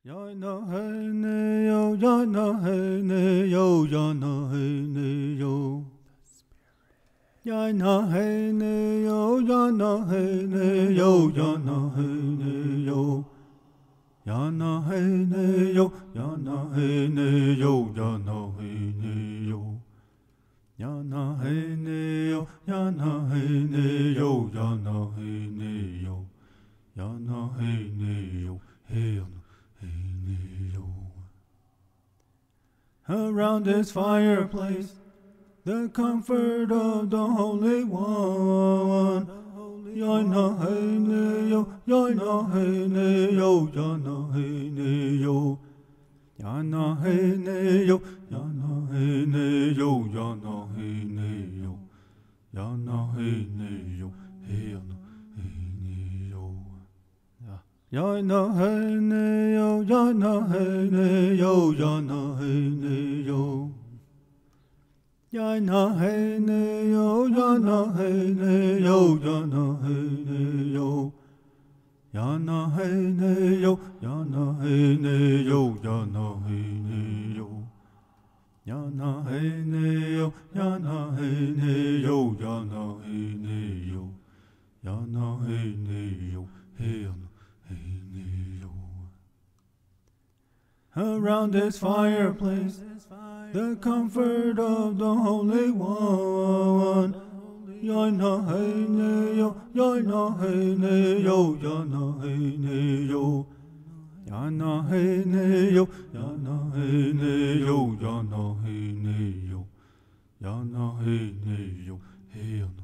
Ya na hey ne yo, ya na hey ne yo, ya na hey ne yo. Ya na hey ne yo, ya na hey ne yo, ya na hey ne yo. Ya na hey ne yo, ya na hey ne yo, ya na hey ne yo. Ya na hey ne yo, ya na hey ne yo, ya na hey ne yo. Ya na hey ne yo, hey na hey ne yo. Around this fireplace, the comfort of the Holy One. Ya na hey ne yo, ya na hey ne yo, ya na hey ne yo. Ya na hey ne yo, ya na hey ne yo, ya na hey ne yo. Ya na hey ne yo, hey na hey ne yo. Ya na hey ne yo, ya na hey ne yo, ya na hey ne yo. Ya na hey ne yo, ya na hey ne yo, ya na hey ne yo. Ya na hey ne yo, ya na hey ne yo, ya na hey ne yo. Ya na hey ne yo, ya na hey ne yo, ya na hey ne yo. Ya na hey ne yo, hey na hey ne yo. Around this fireplace, the comfort of the Holy One. Ya na hey ne yo, ya na hey ne yo, ya na hey ne yo. Ya na hey ne yo, ya na hey ne yo, ya na hey ne yo. Ya na hey ne yo, hey na